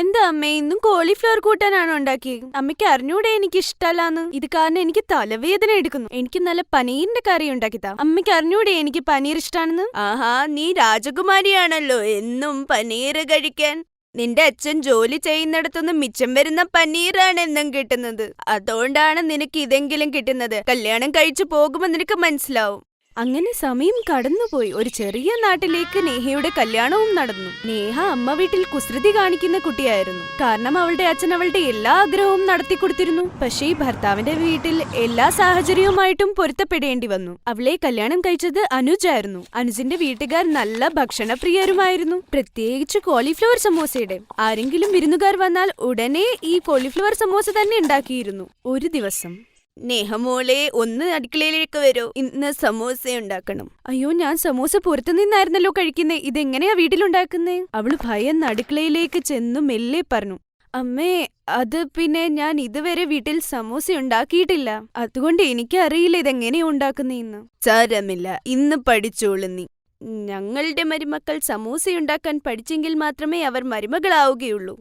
എന്താ അമ്മേ ഇന്നും കോളിഫ്ലവർ കൂട്ടാനാണോ ഉണ്ടാക്കിയത്? അമ്മയ്ക്ക് അറിഞ്ഞൂടെ എനിക്ക് ഇഷ്ടല്ലാന്ന്. ഇത് കാരണം എനിക്ക് തലവേദന എടുക്കുന്നു. എനിക്ക് നല്ല പനീറിന്റെ കറി ഉണ്ടാക്കിത്താ. അമ്മയ്ക്ക് അറിഞ്ഞൂടെ എനിക്ക് പനീർ ഇഷ്ടാണെന്ന്. ആഹാ, നീ രാജകുമാരിയാണല്ലോ, എന്നും പനീർ കഴിക്കാൻ. നിന്റെ അച്ഛൻ ജോലി ചെയ്യുന്നിടത്തുനിന്ന് മിച്ചം വരുന്ന പനീറാണ് എന്നും കിട്ടുന്നത്. അതുകൊണ്ടാണ് നിനക്ക് ഇതെങ്കിലും കിട്ടുന്നത്. കല്യാണം കഴിച്ചു പോകുമ്പോ നിനക്ക് മനസ്സിലാവും. അങ്ങനെ സമയം കടന്നുപോയി. ഒരു ചെറിയ നാട്ടിലേക്ക് നേഹയുടെ കല്യാണവും നടന്നു. നേഹ അമ്മ വീട്ടിൽ കുസൃതി കാണിക്കുന്ന കുട്ടിയായിരുന്നു. കാരണം അവളുടെ അച്ഛൻ അവളുടെ എല്ലാ ആഗ്രഹവും നടത്തി കൊടുത്തിരുന്നു. പക്ഷേ ഭർത്താവിന്റെ വീട്ടിൽ എല്ലാ സാഹചര്യവുമായിട്ടും പൊരുത്തപ്പെടേണ്ടി വന്നു. അവളെ കല്യാണം കഴിച്ചത് അനുജായിരുന്നു. അനുജിന്റെ വീട്ടുകാർ നല്ല ഭക്ഷണപ്രിയരുമായിരുന്നു. പ്രത്യേകിച്ച് കോളിഫ്ലവർ സമോസയുടെ. ആരെങ്കിലും വിരുന്നുകാർ വന്നാൽ ഉടനെ ഈ കോളിഫ്ലവർ സമോസ തന്നെ ഉണ്ടാക്കിയിരുന്നു. ഒരു ദിവസം, നേഹമോളെ, ഒന്ന് അടുക്കളയിലേക്ക് വരൂ, ഇന്ന് സമോസ ഉണ്ടാക്കണം. അയ്യോ, ഞാൻ സമോസ പുറത്തുനിന്നായിരുന്നല്ലോ കഴിക്കുന്നേ. ഇതെങ്ങനെയാ വീട്ടിലുണ്ടാക്കുന്നേ? അവള് ഭയന്ന് അടുക്കളയിലേക്ക് ചെന്നു മെല്ലെ പറഞ്ഞു, അമ്മേ, അത് പിന്നെ ഞാൻ ഇതുവരെ വീട്ടിൽ സമോസ ഉണ്ടാക്കിയിട്ടില്ല. അതുകൊണ്ട് എനിക്കറിയില്ല ഇതെങ്ങനെയാ ഉണ്ടാക്കുന്നേന്ന്. സാരമില്ല, ഇന്ന് പഠിച്ചോളൂ നീ. ഞങ്ങളുടെ മരുമക്കൾ സമോസയുണ്ടാക്കാൻ പഠിച്ചെങ്കിൽ മാത്രമേ അവർ മരുമകളാവുകയുള്ളൂ.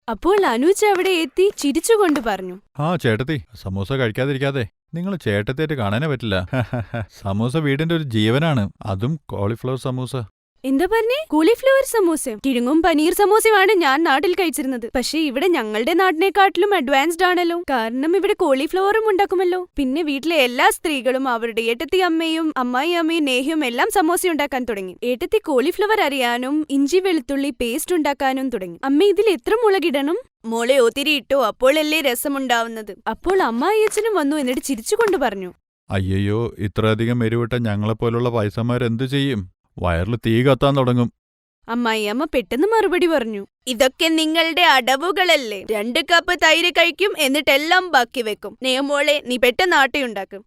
അപ്പോൾ അനുജ് അവിടെ എത്തി ചിരിച്ചുകൊണ്ട് പറഞ്ഞു, ആ ചേട്ടത്തി, സമൂസ കഴിക്കാതിരിക്കാതെ. നിങ്ങൾ ചേട്ടത്തിയായിട്ട് കാണാനേ പറ്റില്ല. സമൂസ വീടിന്റെ ഒരു ജീവനാണ്, അതും കോളിഫ്ലവർ സമൂസ. എന്താ പറഞ്ഞേ? കോളിഫ്ലവർ സമൂസ? കിഴങ്ങും പനീർ സമൂസയുമാണ് ഞാൻ നാട്ടിൽ കഴിച്ചിരുന്നത്. പക്ഷേ ഇവിടെ ഞങ്ങളുടെ നാട്ടിനെക്കാട്ടിലും അഡ്വാൻസ്ഡ് ആണല്ലോ. കാരണം ഇവിടെ കോളിഫ്ലവറും ഉണ്ടാക്കുമല്ലോ. പിന്നെ വീട്ടിലെ എല്ലാ സ്ത്രീകളും അവരുടെ ഏട്ടത്തി അമ്മയും അമ്മായി അമ്മയും നേഹയും എല്ലാം സമൂസ ഉണ്ടാക്കാൻ തുടങ്ങി. ഏട്ടത്തി കോളിഫ്ലവർ അറിയാനും ഇഞ്ചി വെളുത്തുള്ളി പേസ്റ്റ് ഉണ്ടാക്കാനും തുടങ്ങി. അമ്മ, ഇതിൽ എത്ര മുളകിടണം? മോളെ, ഒത്തിരി ഇട്ടോ, അപ്പോഴല്ലേ രസമുണ്ടാവുന്നത്. അപ്പോൾ അമ്മായിയച്ഛനും വന്നു. എന്നിട്ട് ചിരിച്ചുകൊണ്ട് പറഞ്ഞു, അയ്യോ, ഇത്രയധികം എരിവിട്ട ഞങ്ങളെപ്പോലുള്ള വയസ്സന്മാരെന്തു ചെയ്യും? വയറിൽ തീ കത്താൻ തുടങ്ങും. അമ്മായിയമ്മ പെട്ടെന്ന് മറുപടി പറഞ്ഞു, ഇതൊക്കെ നിങ്ങളുടെ അടവുകളല്ലേ. 2 കപ്പ് തൈര് കഴിക്കും, എന്നിട്ടെല്ലാം ബാക്കി വെക്കും. നേഹമോളെ, നീ പെട്ടെന്ന് ആട്ടയുണ്ടാക്കും.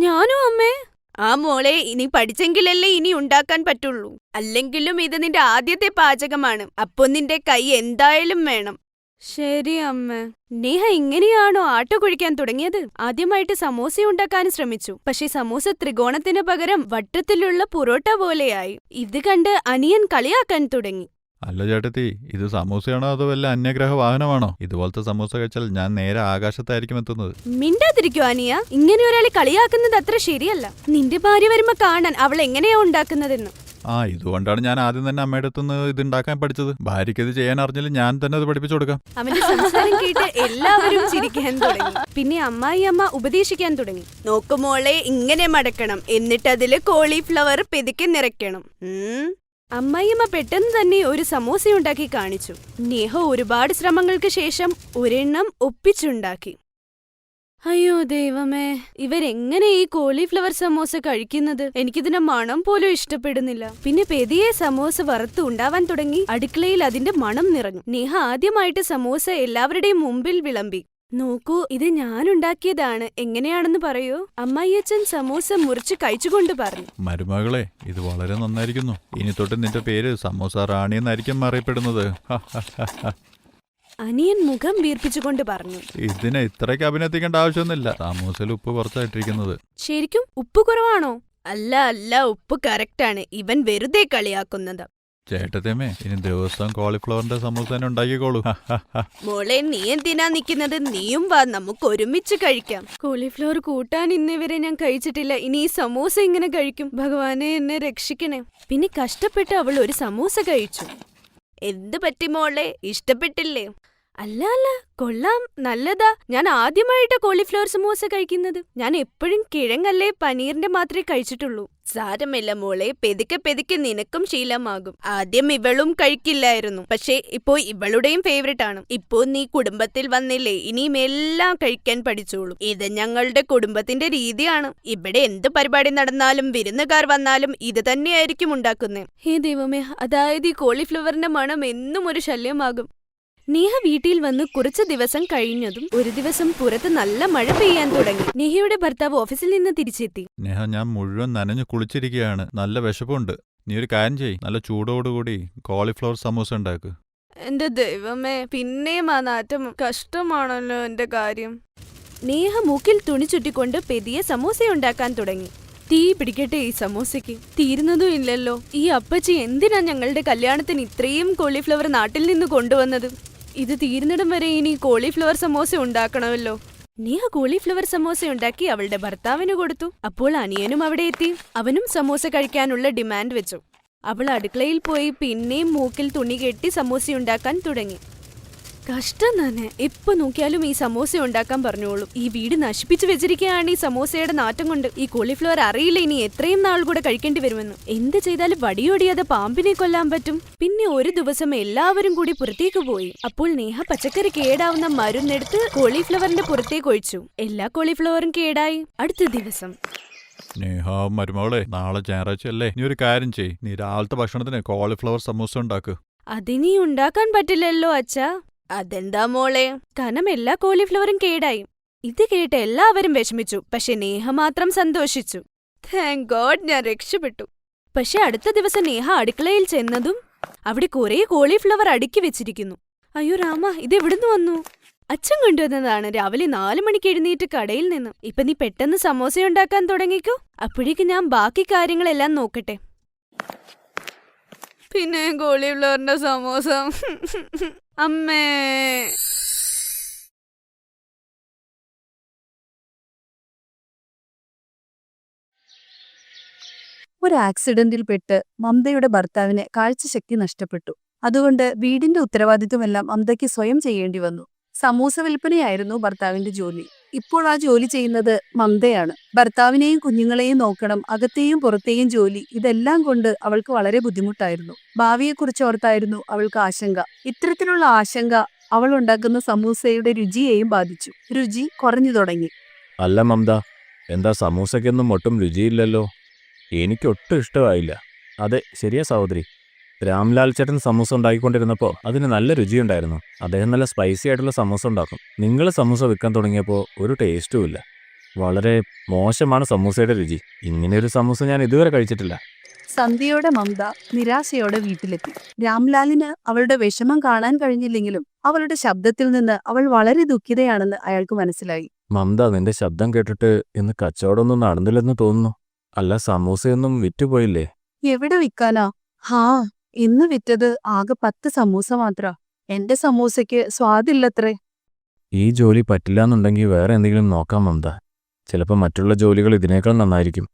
ഞാനോ അമ്മേ? ആ മോളെ, ഇനി പഠിച്ചെങ്കിലല്ലേ ഇനി ഉണ്ടാക്കാൻ പറ്റുള്ളൂ. അല്ലെങ്കിലും ഇത് നിന്റെ ആദ്യത്തെ പാചകമാണ്. അപ്പൊ നിന്റെ കൈ എന്തായാലും വേണം. ശരി അമ്മ. നേഹ ഇങ്ങനെയാണോ ആട്ട കുഴിക്കാൻ തുടങ്ങിയത്? ആദ്യമായിട്ട് സമോസ ഉണ്ടാക്കാൻ ശ്രമിച്ചു. പക്ഷെ സമോസ ത്രികോണത്തിന് പകരം വട്ടത്തിലുള്ള പൊറോട്ട പോലെയായി. ഇത് കണ്ട് അനിയൻ കളിയാക്കാൻ തുടങ്ങി. അല്ല ചേട്ടത്തി, ഇത് സമൂസയാണോ അതോ വല്ല അന്യഗ്രഹ വാഹനമാണോ? ഇതുപോലത്തെ സമൂസ കഴിച്ചാൽ ഞാൻ നേരെ ആകാശത്തായിരിക്കും എത്തുന്നത്. മിണ്ടാതിരിക്കോ അനിയ. ഇങ്ങനെ ഒരാളെ കളിയാക്കുന്നത് അത്ര ശരിയല്ല. നിന്റെ ഭാര്യ വരുമ്പോ കാണാൻ അവൾ എങ്ങനെയാ ഉണ്ടാക്കുന്നതെന്ന്. ഇതുകൊണ്ടാണ് ഞാൻ ആദ്യം തന്നെ അമ്മയുടെ അടുത്തുനിന്ന് ഇത് ഉണ്ടാക്കാൻ പഠിച്ചത്. ഭാര്യയ്ക്ക് ഇത് ചെയ്യാൻ അറിഞ്ഞാൽ ഞാൻ തന്നെ അത് പഠിപ്പിച്ചു കൊടുക്കാം. അവന്റെ സംസാരം കേട്ട് എല്ലാവരും ചിരിക്കാൻ തുടങ്ങി. പിന്നെ അമ്മായിയമ്മ ഉപദേശിക്കാൻ തുടങ്ങി, നോക്കുമോളെ, ഇങ്ങനെ മടക്കണം, എന്നിട്ട് അതില് കോളിഫ്ലവർ പെതുക്കി നിറയ്ക്കണം. അമ്മായിയമ്മ പെട്ടെന്ന് തന്നെ ഒരു സമോസയുണ്ടാക്കി കാണിച്ചു. നേഹ ഒരുപാട് ശ്രമങ്ങൾക്ക് ശേഷം ഒരെണ്ണം ഒപ്പിച്ചുണ്ടാക്കി. അയ്യോ ദൈവമേ, ഇവരെങ്ങനെ ഈ കോളിഫ്ലവർ സമോസ കഴിക്കുന്നത്? എനിക്കിതിന്റെ മണം പോലും ഇഷ്ടപ്പെടുന്നില്ല. പിന്നെ പെതിയെ സമോസ വറുത്ത് ഉണ്ടാവാൻ തുടങ്ങി. അടുക്കളയിൽ അതിന്റെ മണം നിറഞ്ഞു. നേഹ ആദ്യമായിട്ട് സമോസ എല്ലാവരുടെയും മുമ്പിൽ വിളമ്പി. നോക്കൂ, ഇത് ഞാനുണ്ടാക്കിയതാണ്. എങ്ങനെയാണെന്ന് പറയൂ? അമ്മായിയച്ഛൻ സമോസ മുറിച്ച് കഴിച്ചുകൊണ്ട് പറഞ്ഞു, മരുമകളെ, ഇത് വളരെ നന്നായിരിക്കുന്നു. ഇനി തൊട്ട് നിന്റെ പേര് സമോസ റാണി എന്നായിരിക്കും അറിയപ്പെടുന്നത്. അനിയൻ മുഖം വീർപ്പിച്ചുകൊണ്ട് പറഞ്ഞു, ഇതിനെ ഇത്രയ്ക്ക് അഭിനന്ദിക്കേണ്ട ആവശ്യമൊന്നുമില്ല. സമൂസയിൽ ഉപ്പ് കുറച്ചായിട്ടിരിക്കുന്നത്. ശരിക്കും ഉപ്പ് കുറവാണോ? അല്ല, ഉപ്പ് കറക്റ്റാണ്. ഇവൻ വെറുതെ കളിയാക്കുന്നത്. ചേട്ടത്തേമേ, ഇനി ദിവസം കോളിഫ്ലവറിന്റെ സമൂസ തന്നെ ഉണ്ടാക്കിക്കോളൂ. മോളെ, നീ എന്തിനാ നിക്കുന്നത്? നീയും വാ, നമുക്ക് ഒരുമിച്ച് കഴിക്കാം. കോളിഫ്ലവർ കൂട്ടാൻ ഇന്നേവരെ ഞാൻ കഴിച്ചിട്ടില്ല. ഇനി ഈ സമൂസ ഇങ്ങനെ കഴിക്കും? ഭഗവാനെ, എന്നെ രക്ഷിക്കണേ. പിന്നെ കഷ്ടപ്പെട്ട് അവൾ ഒരു സമൂസ കഴിച്ചു. എന്ത് പറ്റി മോളെ, ഇഷ്ടപ്പെട്ടില്ലേ? അല്ല, കൊള്ളാം, നല്ലതാ. ഞാൻ ആദ്യമായിട്ട് കോളിഫ്ലവർ സമൂസ കഴിക്കുന്നത്. ഞാൻ എപ്പോഴും കിഴങ്ങല്ലേ പനീറിന്റെ മാത്രമേ കഴിച്ചിട്ടുള്ളൂ. സാരമില്ല മോളെ, പെതുക്കെ നിനക്കും ശീലമാകും. ആദ്യം ഇവളും കഴിക്കില്ലായിരുന്നു, പക്ഷേ ഇപ്പോ ഇവളുടെയും ഫേവറേറ്റ് ആണ്. ഇപ്പോ നീ കുടുംബത്തിൽ വന്നില്ലേ, ഇനിയും എല്ലാം കഴിക്കാൻ പഠിച്ചോളൂ. ഇത് ഞങ്ങളുടെ കുടുംബത്തിന്റെ രീതിയാണ്. ഇവിടെ എന്ത് പരിപാടി നടന്നാലും വിരുന്നുകാർ വന്നാലും ഇത് തന്നെയായിരിക്കും ഉണ്ടാക്കുന്നത്. ഹേ ദൈവമേ, അതായത് ഈ കോളിഫ്ലവറിന്റെ മണം എന്നും ഒരു ശല്യമാകും. നേഹ വീട്ടിൽ വന്ന് കുറച്ചു ദിവസം കഴിഞ്ഞതും ഒരു ദിവസം പുറത്ത് നല്ല മഴ പെയ്യാൻ തുടങ്ങി. നേഹയുടെ ഭർത്താവ് ഓഫീസിൽ നിന്ന് തിരിച്ചെത്തി. നേഹ, ഞാൻ മുഴുവൻ നനഞ്ഞു കുളിച്ചിരിക്കുകയാണ്. നല്ല വിശപ്പുണ്ട്. നീ ഒരു കാര്യം ചെയ്യ്, നല്ല ചൂടോടുകൂടി കോളിഫ്ലവർ സമൂസ ഉണ്ടാക്ക്. എന്റെ ദൈവമേ, പിന്നെയും ആ നാറ്റം. കഷ്ടമാണല്ലോ എന്റെ കാര്യം. നേഹ മൂക്കിൽ തുണി ചുറ്റിക്കൊണ്ട് പെതിയെ സമൂസയുണ്ടാക്കാൻ തുടങ്ങി. തീ പിടിക്കട്ടെ ഈ സമോസയ്ക്ക്. തീരുന്നതും ഇല്ലല്ലോ. ഈ അപ്പച്ചി എന്തിനാ ഞങ്ങളുടെ കല്യാണത്തിന് ഇത്രയും കോളിഫ്ലവർ നാട്ടിൽ നിന്ന് കൊണ്ടുവന്നത്? ഇത് തീരുന്നിടം വരെ ഇനി കോളിഫ്ലവർ സമോസ ഉണ്ടാക്കണമല്ലോ. നേഹ കോളിഫ്ലവർ സമോസ ഉണ്ടാക്കി അവളുടെ ഭർത്താവിന് കൊടുത്തു. അപ്പോൾ അനിയനും അവിടെ എത്തി. അവനും സമോസ കഴിക്കാനുള്ള ഡിമാൻഡ് വെച്ചു. അവൾ അടുക്കളയിൽ പോയി പിന്നെയും മൂക്കിൽ തുണി കെട്ടി സമോസ ഉണ്ടാക്കാൻ തുടങ്ങി. കഷ്ടം തന്നെ. എപ്പോ നോക്കിയാലും ഈ സമോസ ഉണ്ടാക്കാൻ പറഞ്ഞോളും. ഈ വീട് നശിപ്പിച്ചു വെച്ചിരിക്കുകയാണ് ഈ സമോസയുടെ നാറ്റം കൊണ്ട്. ഈ കോളിഫ്ലവർ അറിയില്ല ഇനി എത്രയും നാൾ കൂടെ കഴിക്കേണ്ടി വരുമെന്ന്. എന്ത് ചെയ്താലും വടിയോടിയാതെ പാമ്പിനെ കൊല്ലാൻ പറ്റും. പിന്നെ ഒരു ദിവസം എല്ലാവരും കൂടി പുറത്തേക്ക് പോയി. അപ്പോൾ നേഹ പച്ചക്കറി കേടാവുന്ന മരുന്നെടുത്ത് കോളിഫ്ലവറിന്റെ പുറത്തേക്ക് ഒഴിച്ചു. എല്ലാ കോളിഫ്ലവറും കേടായി. അടുത്ത ദിവസം നേഹ മരുമകളെ, നാളെ ഞായറാഴ്ചയല്ലേ, നീ ഒരു കാര്യം ചെയ്. നീ രാവിലത്തെ ഭക്ഷണത്തിന് കോളിഫ്ലവർ സമൂസ ഉണ്ടാക്ക്. അതിനി ഉണ്ടാക്കാൻ പറ്റില്ലല്ലോ അച്ഛാ. അതെന്താ മോളെ? കാരണം എല്ലാ കോളിഫ്ലവറും കേടായി. ഇത് കേട്ട് എല്ലാവരും വിഷമിച്ചു. പക്ഷെ നേഹ മാത്രം സന്തോഷിച്ചു. താങ്ക് ഗോഡ്, ഞാൻ രക്ഷപ്പെട്ടു. പക്ഷെ അടുത്ത ദിവസം നേഹ അടുക്കളയിൽ ചെന്നതും അവിടെ കുറെ കോളിഫ്ലവർ അടുക്കി വെച്ചിരിക്കുന്നു. അയ്യോ രാമ, ഇത് എവിടുന്ന് വന്നു? അച്ഛൻ കൊണ്ടുവന്നതാണ്. രാവിലെ 4 മണിക്ക് എഴുന്നേറ്റ് കടയിൽ നിന്ന്. ഇപ്പൊ നീ പെട്ടെന്ന് സമോസ ഉണ്ടാക്കാൻ തുടങ്ങിക്കോ. അപ്പോഴേക്ക് ഞാൻ ബാക്കി കാര്യങ്ങളെല്ലാം നോക്കട്ടെ. പിന്നെ കോളിഫ്ലവറിന്റെ സമോസ. അമ്മേ. ഒരു ആക്സിഡന്റിൽ പെട്ട് മമതയുടെ ഭർത്താവിന് കാഴ്ചശക്തി നഷ്ടപ്പെട്ടു. അതുകൊണ്ട് വീടിന്റെ ഉത്തരവാദിത്വമെല്ലാം മമതയ്ക്ക് സ്വയം ചെയ്യേണ്ടി വന്നു. സമൂസ വിൽപ്പനയായിരുന്നു ഭർത്താവിന്റെ ജോലി. ഇപ്പോൾ ആ ജോലി ചെയ്യുന്നത് മമതയാണ്. ഭർത്താവിനെയും കുഞ്ഞുങ്ങളെയും നോക്കണം, അകത്തെയും പുറത്തെയും ജോലി, ഇതെല്ലാം കൊണ്ട് അവൾക്ക് വളരെ ബുദ്ധിമുട്ടായിരുന്നു. ഭാവിയെക്കുറിച്ച് ഓർത്തായിരുന്നു അവൾക്ക് ആശങ്ക. ഇത്തരത്തിലുള്ള ആശങ്ക അവൾ ഉണ്ടാക്കുന്ന സമൂസയുടെ രുചിയെയും ബാധിച്ചു. രുചി കുറഞ്ഞു തുടങ്ങി. അല്ല മമത, എന്താ സമൂസയ്ക്കൊന്നും ഒട്ടും രുചിയില്ലല്ലോ? എനിക്കൊട്ടും ഇഷ്ടമായില്ല. അതെ, ശരിയാ സഹോദരി. രാംലാൽ ചേട്ടൻ സമൂസ ഉണ്ടാക്കിക്കൊണ്ടിരുന്നപ്പോൾ അതിന് നല്ല രുചിയുണ്ടായിരുന്നു. അദ്ദേഹം നല്ല സ്പൈസി ആയിട്ടുള്ള സമൂസ ഉണ്ടാക്കും. നിങ്ങൾ സമൂസ വിൽക്കാൻ തുടങ്ങിയപ്പോൾ ഒരു ടേസ്റ്റും ഇല്ല. വളരെ മോശമാണ് സമൂസയുടെ രുചി. ഇങ്ങനെയൊരു സമൂസ ഞാൻ ഇതുവരെ കഴിച്ചിട്ടില്ല. സന്ധ്യയോടെ മമത നിരാശയോടെ വീട്ടിലെത്തി. രാംലാലിന് അവളുടെ വിഷമം കാണാൻ കഴിഞ്ഞില്ലെങ്കിലും അവളുടെ ശബ്ദത്തിൽ നിന്ന് അവൾ വളരെ ദുഃഖിതയാണെന്ന് അയാൾക്ക് മനസ്സിലായി. മമത, നിന്റെ ശബ്ദം കേട്ടിട്ട് ഇന്ന് കച്ചവടമൊന്നും നടന്നില്ലെന്ന് തോന്നുന്നു. അല്ല, സമൂസയൊന്നും വിറ്റുപോയില്ലേ? എവിടെ വിൽക്കാനാ? ഹാ, ഇന്ന് വിറ്റത് ആകെ 10 സമൂസ മാത്ര. എന്റെ സമൂസയ്ക്ക് സ്വാദില്ലത്രേ. ഈ ജോലി പറ്റില്ലാന്നുണ്ടെങ്കിൽ വേറെ എന്തെങ്കിലും നോക്കാം മമത. ചിലപ്പോൾ മറ്റുള്ള ജോലികൾ ഇതിനേക്കാൾ നന്നായിരിക്കും.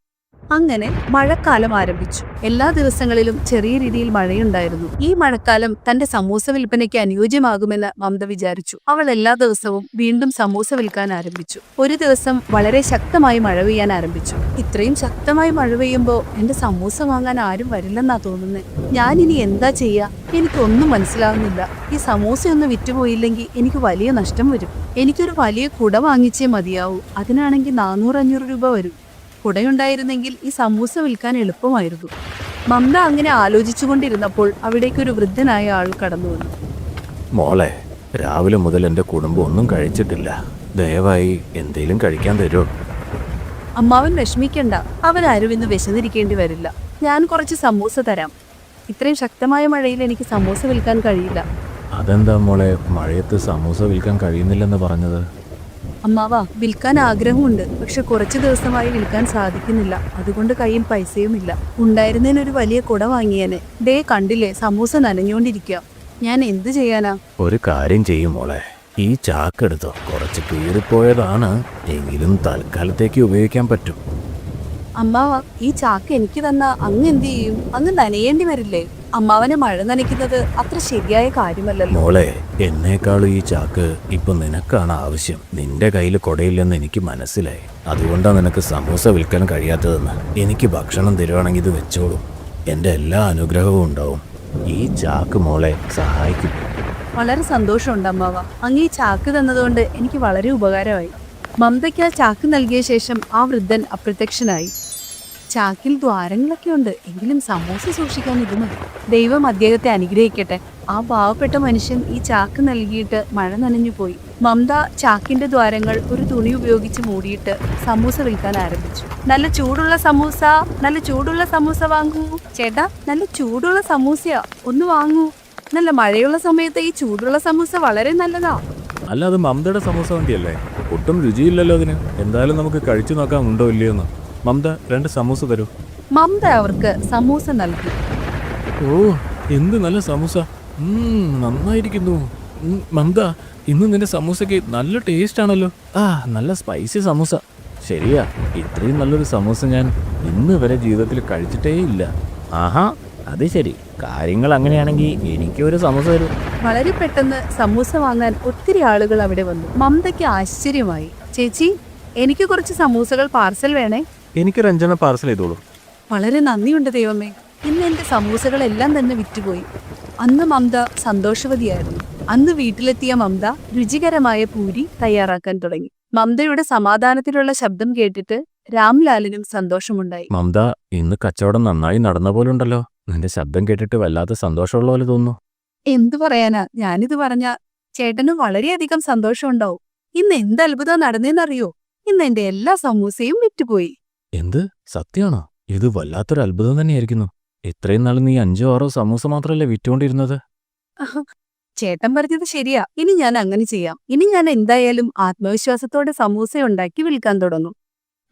അങ്ങനെ മഴക്കാലം ആരംഭിച്ചു. എല്ലാ ദിവസങ്ങളിലും ചെറിയ രീതിയിൽ മഴയുണ്ടായിരുന്നു. ഈ മഴക്കാലം തന്റെ സമൂസ വിൽപ്പനയ്ക്ക് അനുയോജ്യമാകുമെന്ന് മമത വിചാരിച്ചു. അവൾ എല്ലാ ദിവസവും വീണ്ടും സമൂസ വിൽക്കാൻ ആരംഭിച്ചു. ഒരു ദിവസം വളരെ ശക്തമായി മഴ പെയ്യാൻ ആരംഭിച്ചു. ഇത്രയും ശക്തമായി മഴ പെയ്യുമ്പോൾ എന്റെ സമൂസ വാങ്ങാൻ ആരും വരില്ലെന്നാ തോന്നുന്നത്. ഞാനിനി എന്താ ചെയ്യാ? എനിക്കൊന്നും മനസ്സിലാവുന്നില്ല. ഈ സമൂസയൊന്നും വിറ്റുപോയില്ലെങ്കിൽ എനിക്ക് വലിയ നഷ്ടം വരും. എനിക്കൊരു വലിയ കുട വാങ്ങിച്ചേ മതിയാവൂ. അതിനാണെങ്കിൽ 400-500 രൂപ വരും. കുടയുണ്ടായിരുന്നെങ്കിൽ ഈ സമൂസ വിൽക്കാൻ എളുപ്പമായിരുന്നു. മമത അങ്ങനെ ആലോചിച്ചുകൊണ്ടിരുന്നപ്പോൾ അവിടേക്കൊരു വൃദ്ധനായ ആൾ കടന്നു വന്നു. മോളെ, രാവിലെ മുതൽ എൻ്റെ കുടുംബം ഒന്നും കഴിച്ചിട്ടില്ല. ദയവായി എന്തേലും കഴിക്കാൻ തരുമോ? അമ്മാവൻ വിഷമിക്കണ്ട, അവരാരും ഇന്ന് വിശന്നിരിക്കേണ്ടി വരില്ല. ഞാൻ കുറച്ച് സമൂസ തരാം. ഇത്രയും ശക്തമായ മഴയിൽ എനിക്ക് സമൂസ വിൽക്കാൻ കഴിയില്ല. അതെന്താ മോളെ, മഴയത്ത് സമൂസ വിൽക്കാൻ കഴിയുന്നില്ലെന്ന് പറഞ്ഞത്? അമ്മാവാ, വിൽക്കാൻ ആഗ്രഹമുണ്ട്, പക്ഷെ കുറച്ചു ദിവസമായി വിൽക്കാൻ സാധിക്കുന്നില്ല. അതുകൊണ്ട് കയ്യിൽ പൈസയുമില്ല. ഉണ്ടായിരുന്നതിനൊരു വലിയ കുട വാങ്ങിയേനെ. ദേ കണ്ടില്ലേ, സമൂസ നനഞ്ഞുകൊണ്ടിരിക്കുക. ഞാൻ എന്ത് ചെയ്യാനാ? ഒരു കാര്യം ചെയ്യും മോളെ, ഈ ചാക്കെടുത്തോ. കുറച്ച് കീറിപ്പോയതാണ്, എങ്കിലും തൽക്കാലത്തേക്ക് ഉപയോഗിക്കാൻ പറ്റും. അമ്മാവ, ഈ ചാക്ക് എനിക്ക് തന്നാ അങ്ങ് എന്ത് ചെയ്യും? അങ്ങ് നനയേണ്ടി വരില്ലേ? അമ്മാവനെ മഴ നനയ്ക്കുന്നത് അത്ര ശരിയായ കാര്യമല്ലല്ലോ. മോളെ, എന്നേക്കാളും ഈ ചാക്ക് ഇപ്പൊ നിനക്കാണ് ആവശ്യം. നിന്റെ കയ്യിൽ കൊടയില്ലെന്ന് എനിക്ക് മനസ്സിലായി. അതുകൊണ്ടാണ് നിനക്ക് സമൂസ വിൽക്കാൻ കഴിയാത്തതെന്ന്. എനിക്ക് ഭക്ഷണം തരുവാണെങ്കിൽ ഇത് വെച്ചോളൂ. എൻ്റെ എല്ലാ അനുഗ്രഹവും ഉണ്ടാവും. ഈ ചാക്ക് മോളെ സഹായിക്കും. വളരെ സന്തോഷമുണ്ട് അമ്മാവ. അങ്ങ് ഈ ചാക്ക് തന്നതുകൊണ്ട് എനിക്ക് വളരെ ഉപകാരമായി. മമതയ്ക്ക് ആ ചാക്ക് നൽകിയ ശേഷം ആ വൃദ്ധൻ അപ്രത്യക്ഷനായി. ചാക്കിൽ ദ്വാരങ്ങളൊക്കെ ഉണ്ട്, എങ്കിലും സമൂസ സൂക്ഷിക്കാൻ ഇത് മതി. ദൈവം അദ്ദേഹത്തെ അനുഗ്രഹിക്കട്ടെ. ആ പാവപ്പെട്ട മനുഷ്യൻ ഈ ചാക്ക് നൽകിയിട്ട് മഴ നനഞ്ഞു പോയി. മമത ചാക്കിന്റെ ദ്വാരങ്ങൾ ഒരു തുണി ഉപയോഗിച്ച് മൂടിയിട്ട് സമൂസ വിൽക്കാൻ ആരംഭിച്ചു. നല്ല ചൂടുള്ള സമൂസ, നല്ല ചൂടുള്ള സമൂസ വാങ്ങൂ. ചേട്ടാ, നല്ല ചൂടുള്ള സമൂസയാ, ഒന്ന് വാങ്ങൂ. നല്ല മഴയുള്ള സമയത്ത് ഈ ചൂടുള്ള സമൂസ വളരെ നല്ലതാ. അല്ല, അത് മമതയുടെ സമൂസ വണ്ടിയല്ലേ? ഒട്ടും രുചിയില്ലല്ലോ അതിന്. എന്തായാലും നമുക്ക് കഴിച്ചു നോക്കാം ഉണ്ടോ ഇല്ലയോന്ന്. മമത 2 സമൂസ തരൂ. മമത അവർക്ക് സമൂസ നൽകി. ഓ, എന്ത് നല്ല സമൂസ. നന്നായിരിക്കുന്നു. മമത, ഇന്ന് നിന്റെ സമൂസയ്ക്ക് നല്ല ടേസ്റ്റ് ആണല്ലോ. നല്ല സ്പൈസി സമൂസ. ശരിയാ, ഇത്രയും നല്ലൊരു സമൂസ ഞാൻ ഇന്ന് വരെ ജീവിതത്തിൽ കഴിച്ചിട്ടേ ഇല്ല. ആഹാ, അത് ശരി. കാര്യങ്ങൾ അങ്ങനെയാണെങ്കിൽ എനിക്കൊരു സമൂസ തരൂ. വളരെ പെട്ടെന്ന് സമൂസ വാങ്ങാൻ ഒത്തിരി ആളുകൾ അവിടെ വന്നു. മമതയ്ക്ക് ആശ്ചര്യമായി. ചേച്ചി, എനിക്ക് കുറച്ച് സമൂസകൾ പാർസൽ വേണേ. എനിക്ക് 5 പാർസൽ ചെയ്തോളൂ. വളരെ നന്ദിയുണ്ട് ദൈവമേ. ഇന്ന് എന്റെ സമൂസകളെല്ലാം തന്നെ വിറ്റുപോയി. അന്ന് മമത സന്തോഷവതിയായിരുന്നു. അന്ന് വീട്ടിലെത്തിയ മമത രുചികരമായ പൂരി തയ്യാറാക്കാൻ തുടങ്ങി. മമതയുടെ സമാധാനത്തിലുള്ള ശബ്ദം കേട്ടിട്ട് രാംലാലിനും സന്തോഷമുണ്ടായി. മമത, ഇന്ന് കച്ചവടം നന്നായി നടന്ന പോലുണ്ടല്ലോ. നിന്റെ ശബ്ദം കേട്ടിട്ട് വല്ലാത്ത സന്തോഷമുള്ള പോലെ തോന്നുന്നു. എന്തു പറയാനാ, ഞാനിത് പറഞ്ഞ ചേട്ടന് വളരെയധികം സന്തോഷമുണ്ടാവും. ഇന്ന് എന്ത് അത്ഭുതം നടന്നേന്നറിയോ? ഇന്ന് എന്റെ എല്ലാ സമൂസയും വിറ്റുപോയി. എന്ത്, സത്യമാണോ? ഇത് വല്ലാത്തൊരു അത്ഭുതം തന്നെയായിരിക്കുന്നു. ഇത്രയും നാൾ നീ 5-6 സമൂസ മാത്രമല്ലേ വിറ്റുകൊണ്ടിരുന്നത്? ചേട്ടൻ പറഞ്ഞത് ശരിയാ. ഇനി ഞാൻ അങ്ങനെ ചെയ്യാം. ഇനി ഞാൻ എന്തായാലും ആത്മവിശ്വാസത്തോടെ സമൂസയുണ്ടാക്കി വിൽക്കാൻ തുടങ്ങും.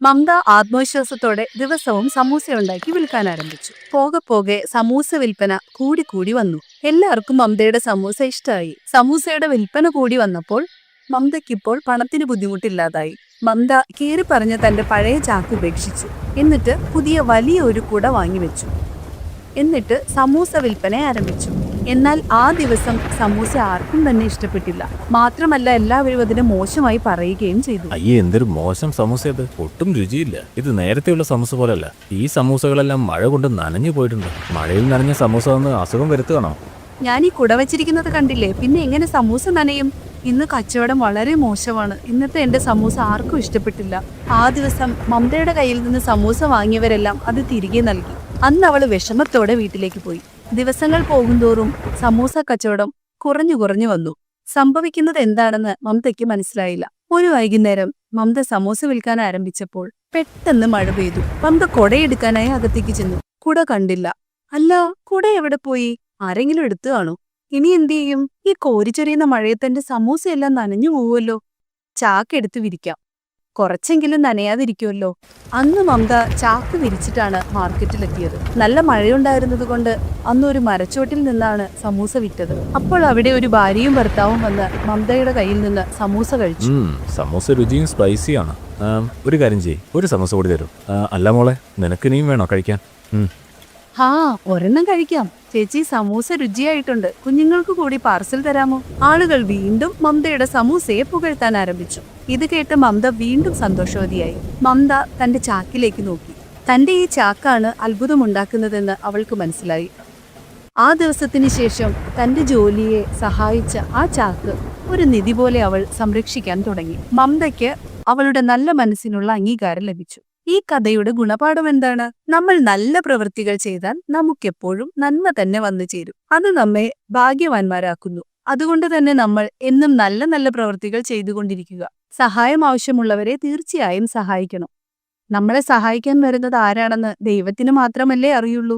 മമത ആത്മവിശ്വാസത്തോടെ ദിവസവും സമൂസയുണ്ടാക്കി വിൽക്കാൻ ആരംഭിച്ചു. പോകെ പോകെ സമൂസ വിൽപ്പന കൂടി വന്നു. എല്ലാവർക്കും മമതയുടെ സമൂസ ഇഷ്ടമായി. സമൂസയുടെ വിൽപ്പന കൂടി വന്നപ്പോൾ മമതയ്ക്കിപ്പോൾ പണത്തിന് ബുദ്ധിമുട്ടില്ലാതായി. മമത കീറി പറഞ്ഞ തന്റെ പഴയ ചാക്ക് ഉപേക്ഷിച്ചു. എന്നിട്ട് പുതിയ വലിയ ഒരു കുട വാങ്ങിവെച്ചു. എന്നിട്ട് സമൂസ വിൽപ്പന ആരംഭിച്ചു. എന്നാൽ ആ ദിവസം സമൂസ ആർക്കും തന്നെ ഇഷ്ടപ്പെട്ടില്ല. മാത്രമല്ല, എല്ലാവരും അതിനെ മോശമായി പറയുകയും ചെയ്തു. അയ്യേ, എന്തൊരു മോശം സമൂസ ഇത്. ഒട്ടും രുചിയില്ല. ഇത് നേരത്തെയുള്ള സമൂസ പോലല്ല. ഈ സമൂസകളെല്ലാം മഴ കൊണ്ട് നനഞ്ഞു പോയിട്ടുണ്ട്. മഴയിൽ നനഞ്ഞ സമൂസ വന്ന് അസുഖം വരുത്തുകയാണോ? ഞാൻ ഈ കുട വെച്ചിരിക്കുന്നത് കണ്ടില്ലേ? പിന്നെ എങ്ങനെ സമൂസ നനയും? ഇന്ന് കച്ചവടം വളരെ മോശമാണ്. ഇന്നത്തെ എന്റെ സമൂസ ആർക്കും ഇഷ്ടപ്പെട്ടില്ല. ആ ദിവസം മമതയുടെ കയ്യിൽ നിന്ന് സമൂസ വാങ്ങിയവരെല്ലാം അത് തിരികെ നൽകി. അന്ന് അവള് വിഷമത്തോടെ വീട്ടിലേക്ക് പോയി. ദിവസങ്ങൾ പോകുന്തോറും സമൂസ കച്ചവടം കുറഞ്ഞു വന്നു. സംഭവിക്കുന്നത് എന്താണെന്ന് മമതയ്ക്ക് മനസ്സിലായില്ല. ഒരു വൈകുന്നേരം മമത സമൂസ വിൽക്കാൻ ആരംഭിച്ചപ്പോൾ പെട്ടെന്ന് മഴ പെയ്തു. മമത കുടയെടുക്കാനായി അകത്തേക്ക് ചെന്നു. കുട കണ്ടില്ല. അല്ല, കുട എവിടെ പോയി? ആരെങ്കിലും എടുത്തു കാണോ? ഇനി എന്തു ചെയ്യും? ഈ കോരിച്ചൊരിയുന്ന മഴയത്ത് എന്റെ സമൂസയെല്ലാം നനഞ്ഞു പോവുമല്ലോ. ചാക്കെടുത്ത് വിരിക്കാം, കുറച്ചെങ്കിലും നനയാതിരിക്കുമല്ലോ. അന്ന് മമത ചാക്ക് വിരിച്ചിട്ടാണ് മാർക്കറ്റിലെത്തിയത്. നല്ല മഴയുണ്ടായിരുന്നത് കൊണ്ട് അന്ന് ഒരു മരച്ചോട്ടിൽ നിന്നാണ് സമൂസ വിറ്റത്. അപ്പോൾ അവിടെ ഒരു ഭാര്യയും ഭർത്താവും വന്ന് മമതയുടെ കയ്യിൽ നിന്ന് സമൂസ കഴിച്ചു. സമൂസ രുചിയും സ്പൈസിയാണ്. ഒരു കാര്യം ചെയ്യ്, ഒരു സമൂസ കൂടി തരൂ. അല്ല മോളെ, നിനക്ക് ഇനിയും വേണോ കഴിക്കാൻ? ഒരെണ്ണം കഴിക്കാം. ചേച്ചി, സമൂസ രുചിയായിട്ടുണ്ട്. കുഞ്ഞുങ്ങൾക്ക് കൂടി പാർസൽ തരാമോ? ആളുകൾ വീണ്ടും മമതയുടെ സമൂസയെ പുകഴ്ത്താൻ ആരംഭിച്ചു. ഇത് കേട്ട് മമത വീണ്ടും സന്തോഷവതിയായി. മമത തന്റെ ചാക്കിലേക്ക് നോക്കി. തന്റെ ഈ ചാക്കാണ് അത്ഭുതമുണ്ടാക്കുന്നതെന്ന് അവൾക്ക് മനസ്സിലായി. ആ ദിവസത്തിന് ശേഷം തന്റെ ജോലിയെ സഹായിച്ച ആ ചാക്ക് ഒരു നിധി പോലെ അവൾ സംരക്ഷിക്കാൻ തുടങ്ങി. മമതയ്ക്ക് അവളുടെ നല്ല മനസ്സിനുള്ള അംഗീകാരം ലഭിച്ചു. ഈ കഥയുടെ ഗുണപാഠം എന്താണ്? നമ്മൾ നല്ല പ്രവൃത്തികൾ ചെയ്താൽ നമുക്കെപ്പോഴും നന്മ തന്നെ വന്നു ചേരും. അത് നമ്മെ ഭാഗ്യവാന്മാരാക്കുന്നു. അതുകൊണ്ട് തന്നെ നമ്മൾ എന്നും നല്ല നല്ല പ്രവൃത്തികൾ ചെയ്തുകൊണ്ടിരിക്കുക. സഹായം ആവശ്യമുള്ളവരെ തീർച്ചയായും സഹായിക്കണം. നമ്മളെ സഹായിക്കാൻ വരുന്നത് ആരാണെന്ന് ദൈവത്തിന് മാത്രമല്ലേ അറിയുള്ളൂ.